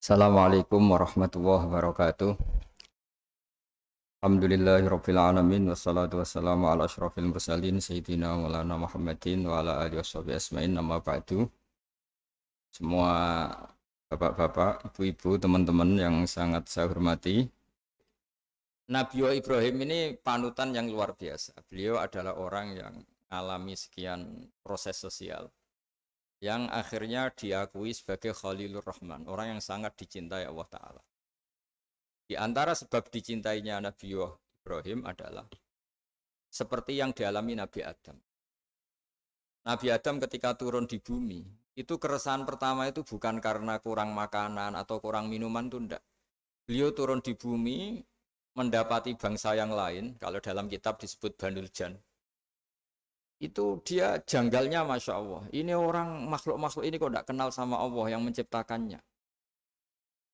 Assalamualaikum warahmatullahi wabarakatuh. Alhamdulillahirabbil alamin wassalatu wassalamu ala asyrofil mursalin sayyidina maulana Muhammadin wa ala alihi washabihi asmain amma ba'du. Semua bapak-bapak, ibu-ibu, teman-teman yang sangat saya hormati. Nabi Ibrahim ini panutan yang luar biasa. Beliau adalah orang yang alami sekian proses sosial yang akhirnya diakui sebagai Khalilur Rahman, orang yang sangat dicintai Allah Ta'ala. Di antara sebab dicintainya Nabi Ibrahim adalah seperti yang dialami Nabi Adam. Nabi Adam ketika turun di bumi, itu keresahan pertama itu bukan karena kurang makanan atau kurang minuman, itu enggak. Beliau turun di bumi mendapati bangsa yang lain, kalau dalam kitab disebut Banul Jan. Itu dia janggalnya Masya Allah. Ini orang makhluk-makhluk ini kok enggak kenal sama Allah yang menciptakannya.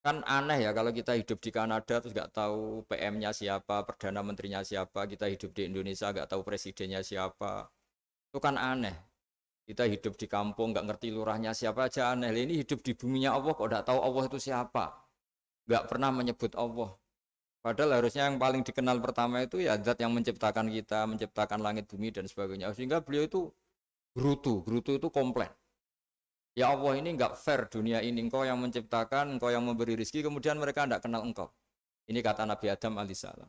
Kan aneh ya kalau kita hidup di Kanada terus nggak tahu PM-nya siapa, Perdana Menterinya siapa, kita hidup di Indonesia nggak tahu presidennya siapa. Itu kan aneh. Kita hidup di kampung nggak ngerti lurahnya siapa aja aneh. Ini hidup di buminya Allah kok nggak tahu Allah itu siapa. Nggak pernah menyebut Allah. Padahal harusnya yang paling dikenal pertama itu ya zat yang menciptakan kita, menciptakan langit bumi dan sebagainya. Sehingga beliau itu gerutu itu komplain. Ya Allah, ini enggak fair dunia ini, engkau yang menciptakan, engkau yang memberi rezeki, kemudian mereka enggak kenal engkau. Ini kata Nabi Adam alaihissalam.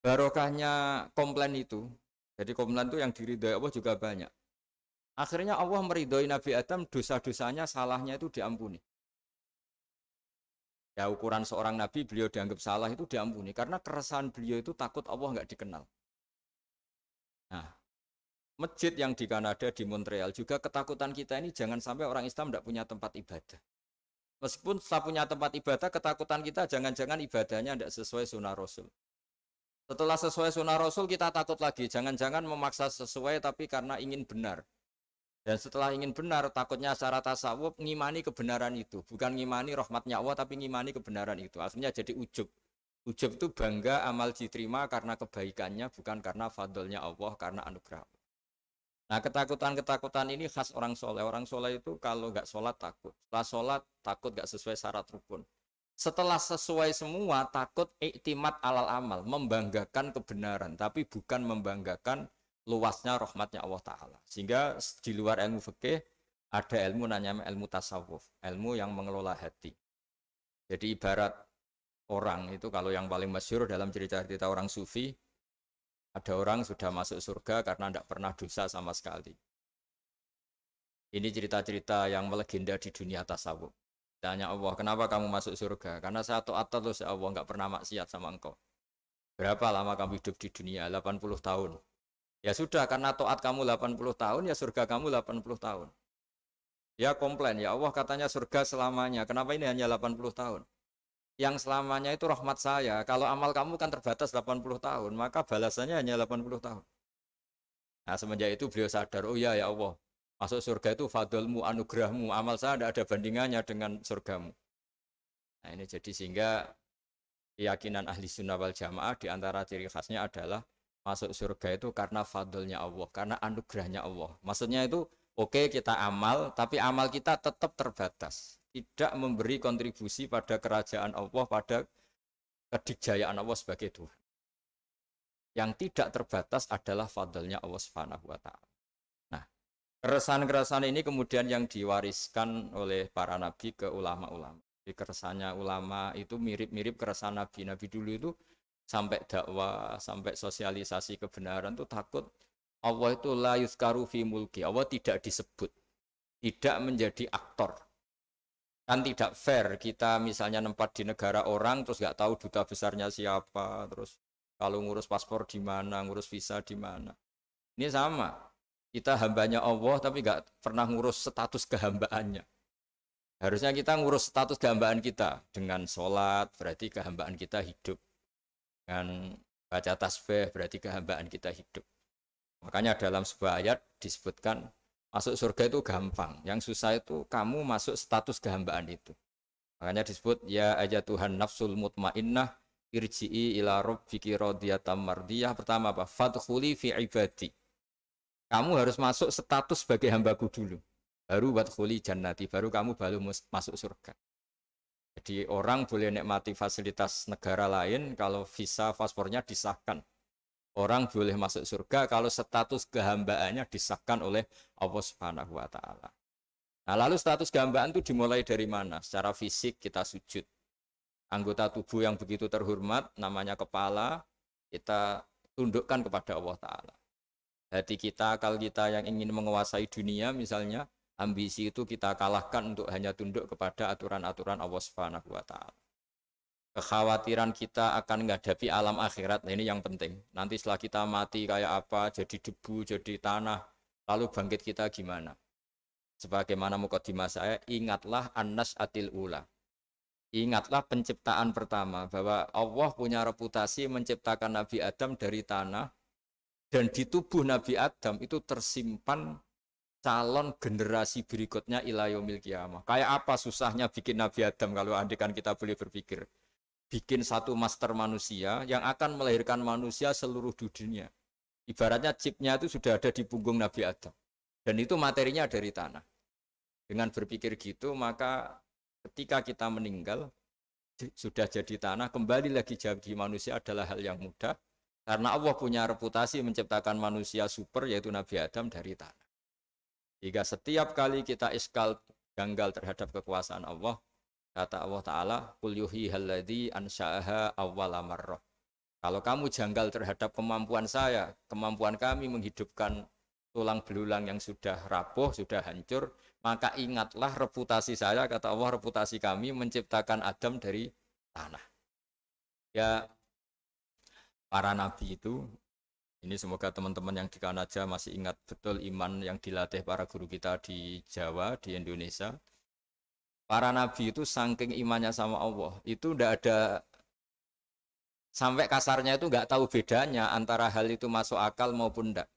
Barokahnya komplain itu, jadi komplain itu yang diridhoi Allah juga banyak. Akhirnya Allah meridhoi Nabi Adam, dosa-dosanya, salahnya itu diampuni. Ya ukuran seorang Nabi, beliau dianggap salah itu diampuni, karena keresahan beliau itu takut Allah enggak dikenal. Nah, masjid yang di Kanada, di Montreal juga ketakutan kita ini jangan sampai orang Islam tidak punya tempat ibadah. Meskipun setelah punya tempat ibadah, ketakutan kita jangan-jangan ibadahnya tidak sesuai sunnah Rasul. Setelah sesuai sunnah Rasul, kita takut lagi. Jangan-jangan memaksa sesuai tapi karena ingin benar. Dan setelah ingin benar, takutnya secara tasawuf ngimani kebenaran itu. Bukan ngimani rahmatnya Allah, tapi ngimani kebenaran itu. Akhirnya jadi ujub. Ujub itu bangga amal diterima karena kebaikannya, bukan karena fadlnya Allah, karena anugerah. Nah, ketakutan-ketakutan ini khas orang soleh. Orang soleh itu kalau nggak sholat takut. Setelah sholat takut nggak sesuai syarat rukun. Setelah sesuai semua takut iktimat alal amal. Membanggakan kebenaran. Tapi bukan membanggakan luasnya rahmatnya Allah Ta'ala. Sehingga di luar ilmu fikih ada ilmu namanya ilmu tasawuf. Ilmu yang mengelola hati. Jadi ibarat orang itu kalau yang paling masyhur dalam cerita-cerita orang sufi, ada orang sudah masuk surga karena tidak pernah dosa sama sekali. Ini cerita-cerita yang melegenda di dunia tasawuf. Tanya Allah, kenapa kamu masuk surga? Karena saya taat terus ya Allah, nggak pernah maksiat sama engkau. Berapa lama kamu hidup di dunia? 80 tahun. Ya sudah, karena taat kamu 80 tahun, ya surga kamu 80 tahun. Ya komplain, ya Allah katanya surga selamanya. Kenapa ini hanya 80 tahun? Yang selamanya itu rahmat saya. Kalau amal kamu kan terbatas 80 tahun, maka balasannya hanya 80 tahun. Nah, semenjak itu beliau sadar, oh ya Allah, masuk surga itu fadlmu, anugerahmu, amal saya tidak ada bandingannya dengan surgamu. Nah, ini jadi sehingga keyakinan ahli sunnah wal jamaah di antara ciri khasnya adalah masuk surga itu karena fadlnya Allah, karena anugerahnya Allah. Maksudnya itu oke, kita amal, tapi amal kita tetap terbatas. Tidak memberi kontribusi pada kerajaan Allah, pada kedikjayaan Allah sebagai Tuhan. Yang tidak terbatas adalah fadlnya Allah Subhanahu wa Ta'ala. Nah, keresahan-keresahan ini kemudian yang diwariskan oleh para nabi ke ulama-ulama. Di keresahannya ulama itu mirip-mirip keresahan nabi. Nabi dulu itu sampai dakwah, sampai sosialisasi kebenaran itu takut Allah itu la yuzkaru fi mulki. Allah tidak disebut, tidak menjadi aktor. Kan tidak fair kita misalnya nempat di negara orang terus nggak tahu duta besarnya siapa, terus kalau ngurus paspor di mana, ngurus visa di mana. Ini sama. Kita hambanya Allah tapi nggak pernah ngurus status kehambaannya. Harusnya kita ngurus status kehambaan kita dengan sholat, berarti kehambaan kita hidup. Dengan baca tasbih, berarti kehambaan kita hidup. Makanya dalam sebuah ayat disebutkan masuk surga itu gampang. Yang susah itu kamu masuk status kehambaan itu. Makanya disebut ya aja Tuhan nafsul mutmainnah irji'i ila rabbiki radiyatan mardiyah. Pertama apa? Fadkhuli fi ibadi. Kamu harus masuk status sebagai hambaku dulu. Baru wadkhuli jannati, baru kamu masuk surga. Jadi orang boleh nikmati fasilitas negara lain kalau visa paspornya disahkan. Orang boleh masuk surga kalau status kehambaannya disahkan oleh Allah Subhanahu wa taala. Nah, lalu status kehambaan itu dimulai dari mana? Secara fisik kita sujud. Anggota tubuh yang begitu terhormat namanya kepala kita tundukkan kepada Allah taala. Hati kita, akal kita yang ingin menguasai dunia misalnya, ambisi itu kita kalahkan untuk hanya tunduk kepada aturan-aturan Allah Subhanahu wa taala. Kekhawatiran kita akan menghadapi alam akhirat, nah ini yang penting. Nanti setelah kita mati kayak apa, jadi debu, jadi tanah, lalu bangkit kita gimana? Sebagaimana mukadimah saya, ingatlah an-nas atil ula. Ingatlah penciptaan pertama, bahwa Allah punya reputasi menciptakan Nabi Adam dari tanah, dan di tubuh Nabi Adam itu tersimpan calon generasi berikutnya ila yaumil qiyamah. Kayak apa susahnya bikin Nabi Adam kalau andikan kita boleh berpikir. Bikin satu master manusia yang akan melahirkan manusia seluruh dunia. Ibaratnya chipnya itu sudah ada di punggung Nabi Adam. Dan itu materinya dari tanah. Dengan berpikir gitu, maka ketika kita meninggal, sudah jadi tanah, kembali lagi jadi manusia adalah hal yang mudah. Karena Allah punya reputasi menciptakan manusia super, yaitu Nabi Adam dari tanah. Jika setiap kali kita iskal janggal terhadap kekuasaan Allah, kata Allah Ta'ala, Qul yuhyihalladzi ansha'aha awwala marrah. Kalau kamu janggal terhadap kemampuan saya, kemampuan kami menghidupkan tulang belulang yang sudah rapuh, sudah hancur, maka ingatlah reputasi saya, kata Allah, reputasi kami menciptakan Adam dari tanah. Ya, para nabi itu, ini semoga teman-teman yang di Kanaja masih ingat betul iman yang dilatih para guru kita di Jawa, di Indonesia. Para nabi itu saking imannya sama Allah, itu tidak ada, sampai kasarnya itu nggak tahu bedanya antara hal itu masuk akal maupun tidak.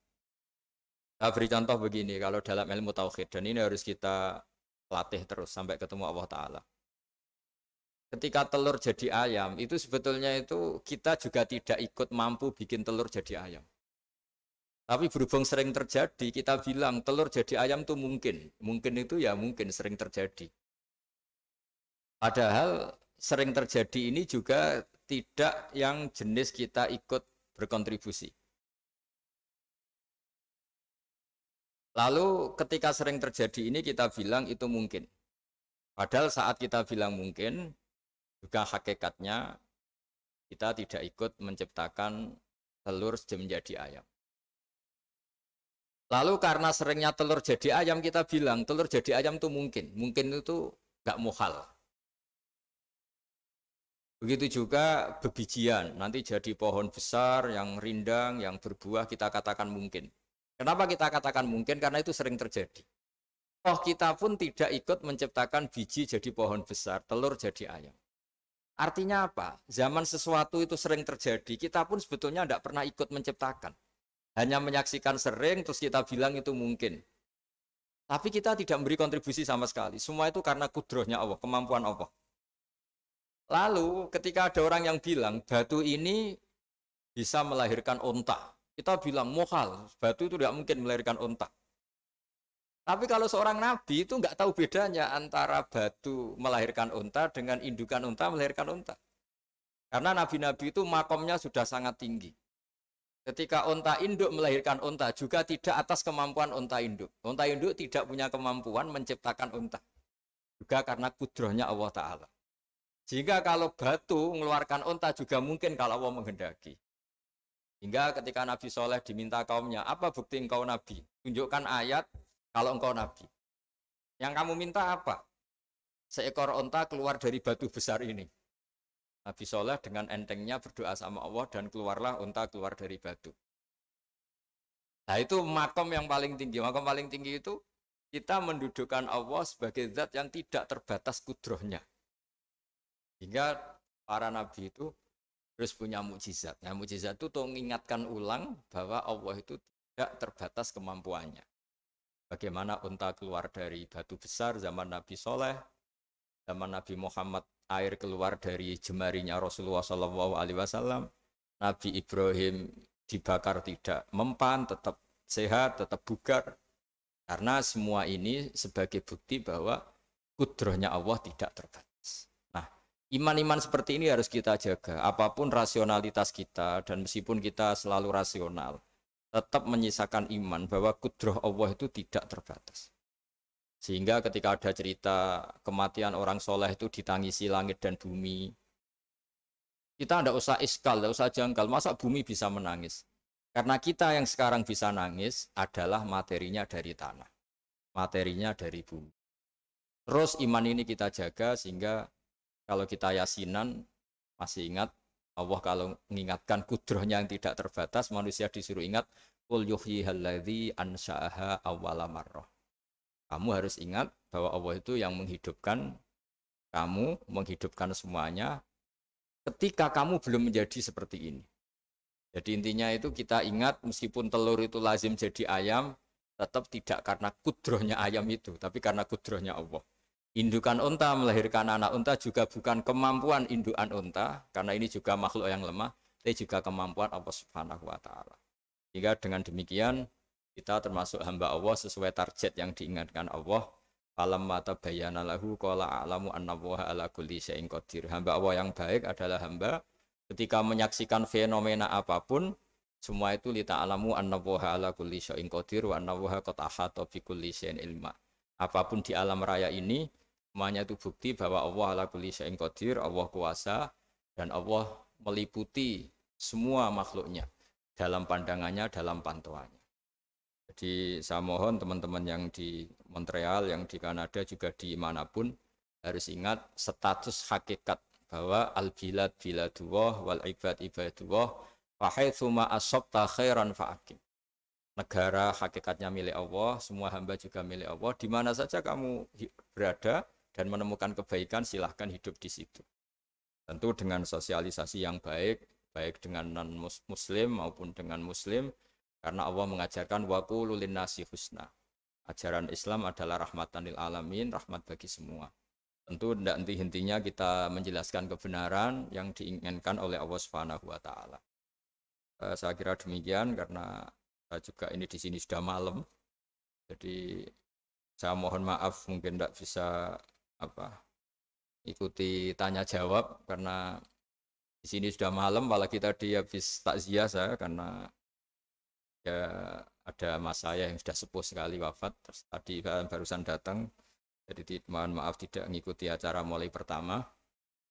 Saya beri contoh begini, kalau dalam ilmu tauhid, dan ini harus kita latih terus sampai ketemu Allah Ta'ala. Ketika telur jadi ayam, itu sebetulnya itu kita juga tidak ikut mampu bikin telur jadi ayam. Tapi berhubung sering terjadi, kita bilang telur jadi ayam itu mungkin. Mungkin itu ya mungkin sering terjadi. Padahal sering terjadi ini juga tidak yang jenis kita ikut berkontribusi. Lalu ketika sering terjadi ini kita bilang itu mungkin. Padahal saat kita bilang mungkin, juga hakikatnya kita tidak ikut menciptakan telur menjadi ayam. Lalu karena seringnya telur jadi ayam, kita bilang telur jadi ayam itu mungkin. Mungkin itu nggak muhal. Begitu juga bebijian, nanti jadi pohon besar yang rindang, yang berbuah, kita katakan mungkin. Kenapa kita katakan mungkin? Karena itu sering terjadi. Oh, kita pun tidak ikut menciptakan biji jadi pohon besar, telur jadi ayam. Artinya apa? Zaman sesuatu itu sering terjadi, kita pun sebetulnya tidak pernah ikut menciptakan. Hanya menyaksikan sering, terus kita bilang itu mungkin. Tapi kita tidak memberi kontribusi sama sekali. Semua itu karena kudrohnya Allah, kemampuan Allah. Lalu ketika ada orang yang bilang batu ini bisa melahirkan onta, kita bilang mohal, batu itu tidak mungkin melahirkan onta. Tapi kalau seorang nabi itu nggak tahu bedanya antara batu melahirkan onta dengan indukan onta melahirkan onta. Karena nabi-nabi itu makomnya sudah sangat tinggi. Ketika onta induk melahirkan onta juga tidak atas kemampuan onta induk. Onta induk tidak punya kemampuan menciptakan onta. Juga karena kudrohnya Allah Ta'ala. Sehingga kalau batu mengeluarkan onta juga mungkin kalau Allah menghendaki. Hingga ketika Nabi Soleh diminta kaumnya, apa bukti engkau Nabi? Tunjukkan ayat kalau engkau Nabi. Yang kamu minta apa? Seekor onta keluar dari batu besar ini. Nabi Soleh dengan entengnya berdoa sama Allah dan keluarlah onta keluar dari batu. Nah itu makom yang paling tinggi. Makom paling tinggi itu kita mendudukkan Allah sebagai zat yang tidak terbatas kudrohnya. Hingga para nabi itu terus punya mukjizat. Nah, mukjizat itu tuh mengingatkan ulang bahwa Allah itu tidak terbatas kemampuannya. Bagaimana unta keluar dari batu besar zaman Nabi Soleh, zaman Nabi Muhammad air keluar dari jemarinya Rasulullah SAW, Nabi Ibrahim dibakar tidak mempan, tetap sehat, tetap bugar. Karena semua ini sebagai bukti bahwa kudrohnya Allah tidak terbatas. Nah, Iman-iman seperti ini harus kita jaga. Apapun rasionalitas kita dan meskipun kita selalu rasional, tetap menyisakan iman bahwa kudrah Allah itu tidak terbatas. Sehingga ketika ada cerita kematian orang soleh itu ditangisi langit dan bumi, kita tidak usah iskal, tidak usah janggal. Masa bumi bisa menangis? Karena kita yang sekarang bisa nangis adalah materinya dari tanah, materinya dari bumi. Terus iman ini kita jaga sehingga kalau kita yasinan, masih ingat Allah kalau mengingatkan kudrahnya yang tidak terbatas, manusia disuruh ingat qul yuhyihalladzi ansha'aha awwala marrah. Kamu harus ingat bahwa Allah itu yang menghidupkan kamu, menghidupkan semuanya ketika kamu belum menjadi seperti ini. Jadi intinya itu kita ingat meskipun telur itu lazim jadi ayam, tetap tidak karena kudrahnya ayam itu, tapi karena kudrahnya Allah. Indukan unta melahirkan anak unta juga bukan kemampuan indukan unta, karena ini juga makhluk yang lemah, tapi juga kemampuan Allah Subhanahu wa Ta'ala. Sehingga dengan demikian kita termasuk hamba Allah sesuai target yang diingatkan Allah. Falamma tabayyana lahu qala a'lamu annallaha ala kulli syai'in qadir. Hamba Allah yang baik adalah hamba ketika menyaksikan fenomena apapun, semua itu li ta'lamu annallaha ala kulli syai'in qadir wa annallaha qad ahata bi kulli syai'in ilma. Apapun di alam raya ini semuanya itu bukti bahwa Allah ala kulli syai'in qadir, Allah kuasa dan Allah meliputi semua makhluknya dalam pandangannya, dalam pantauannya. Jadi saya mohon teman-teman yang di Montreal, yang di Kanada juga di manapun harus ingat status hakikat bahwa al-bilad biladullah wal ibad ibadullah fa haitsu ma asabta khairan fa'akim. Negara hakikatnya milik Allah, semua hamba juga milik Allah. Di mana saja kamu berada dan menemukan kebaikan, silahkan hidup di situ. Tentu dengan sosialisasi yang baik, baik dengan non-muslim maupun dengan muslim, karena Allah mengajarkan wa qulu linnasi husna. Ajaran Islam adalah rahmatan lil alamin, rahmat bagi semua. Tentu tidak henti-hentinya kita menjelaskan kebenaran yang diinginkan oleh Allah Subhanahu wa Ta'ala. Saya kira demikian karena juga ini di sini sudah malam, jadi saya mohon maaf mungkin tidak bisa ikuti tanya jawab karena di sini sudah malam, apalagi tadi habis takziah saya karena ya ada mas saya yang sudah sepuh sekali wafat, terus tadi barusan datang, jadi mohon maaf tidak mengikuti acara mulai pertama.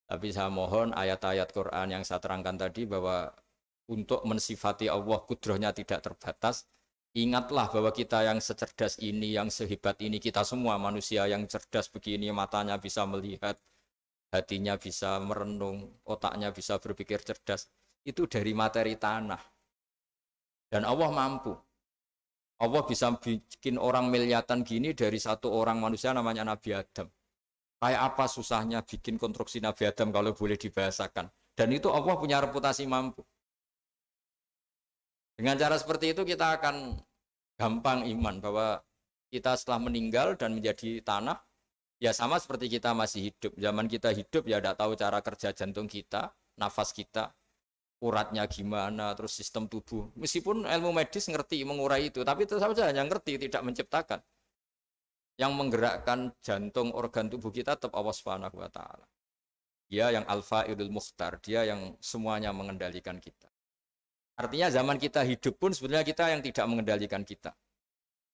Tapi saya mohon ayat-ayat Quran yang saya terangkan tadi bahwa untuk mensifati Allah kudrahnya tidak terbatas, ingatlah bahwa kita yang secerdas ini, yang sehebat ini, kita semua manusia yang cerdas begini, matanya bisa melihat, hatinya bisa merenung, otaknya bisa berpikir cerdas, itu dari materi tanah. Dan Allah mampu. Allah bisa bikin orang miliatan gini dari satu orang manusia namanya Nabi Adam. Kayak apa susahnya bikin konstruksi Nabi Adam kalau boleh dibahasakan. Dan itu Allah punya reputasi mampu. Dengan cara seperti itu kita akan gampang iman bahwa kita setelah meninggal dan menjadi tanah, ya sama seperti kita masih hidup. Zaman kita hidup ya tidak tahu cara kerja jantung kita, nafas kita, uratnya gimana, terus sistem tubuh. Meskipun ilmu medis ngerti mengurai itu, tapi tetap saja hanya ngerti, tidak menciptakan. Yang menggerakkan jantung organ tubuh kita tetap Allah Subhanahu wa Ta'ala. Dia yang Al-Fa'ilul Mukhtar, dia yang semuanya mengendalikan kita. Artinya zaman kita hidup pun sebenarnya kita yang tidak mengendalikan kita.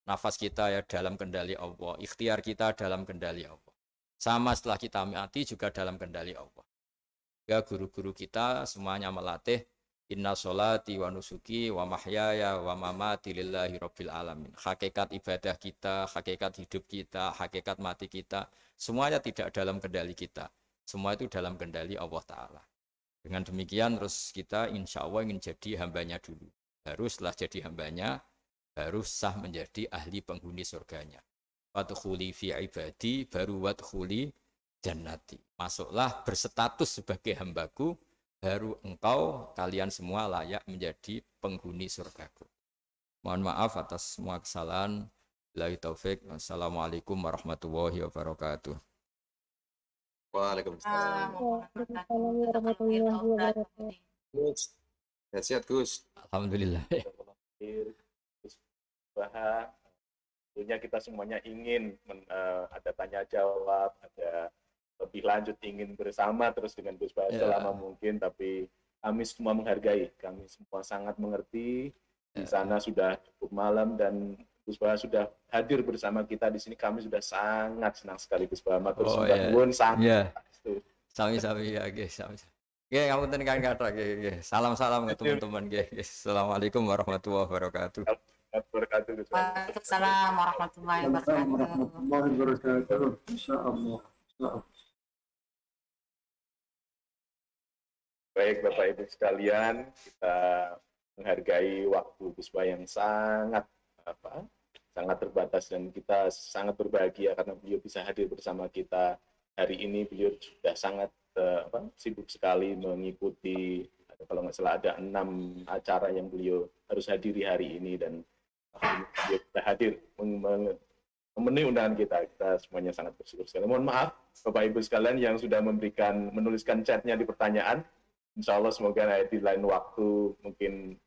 Nafas kita ya dalam kendali Allah, ikhtiar kita dalam kendali Allah. Sama setelah kita mati juga dalam kendali Allah. Ya guru-guru kita semuanya melatih inna sholati wa nusuki wa mahyaya wa mamati lillahi rabbil alamin. Hakikat ibadah kita, hakikat hidup kita, hakikat mati kita, semuanya tidak dalam kendali kita. Semua itu dalam kendali Allah Ta'ala. Dengan demikian terus kita insya Allah ingin jadi hambanya dulu. Baru setelah jadi hambanya, baru sah menjadi ahli penghuni surganya. Wadkhuli fi ibadi, baru wadkhuli jannati. Masuklah berstatus sebagai hambaku, baru engkau, kalian semua layak menjadi penghuni surgaku. Mohon maaf atas semua kesalahan. Billahi taufik. Wassalamualaikum warahmatullahi wabarakatuh. Waalaikumsalam. Waalaikumsalam warahmatullahi wabarakatuh. Gus, sehat Gus. Alhamdulillah. Gus Baha, tentunya kita semuanya ingin ada tanya jawab, ada lebih lanjut ingin bersama terus dengan Gus Baha selama mungkin, tapi kami semua menghargai, kami semua sangat mengerti. Di sana sudah cukup malam dan Gus Baha sudah hadir bersama kita di sini. Kami sudah sangat senang sekali Gus Baha. Matur nuwun sangat. Sami-sami ya, guys. Nggih, ngapunten Kang Katra nggih. Salam-salam ke teman-teman nggih. Assalamualaikum warahmatullahi wabarakatuh. Waalaikumsalam warahmatullahi wabarakatuh. Insyaallah. Baik Bapak Ibu sekalian, kita menghargai waktu Gus Baha yang sangat terbatas dan kita sangat berbahagia karena beliau bisa hadir bersama kita hari ini. Beliau sudah sangat sibuk sekali mengikuti, kalau nggak salah ada 6 acara yang beliau harus hadiri hari ini, dan beliau sudah hadir memenuhi undangan kita. Kita semuanya sangat bersyukur sekali. Mohon maaf Bapak Ibu sekalian yang sudah menuliskan chatnya di pertanyaan. Insya Allah semoga di lain waktu mungkin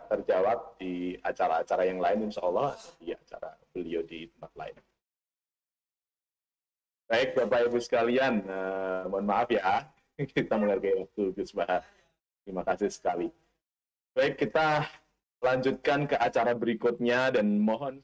terjawab di acara-acara yang lain, insya Allah di acara beliau di tempat lain. Baik Bapak Ibu sekalian, mohon maaf ya, kita menghargai waktu Gus Baha. Terima kasih sekali. Baik, kita lanjutkan ke acara berikutnya dan mohon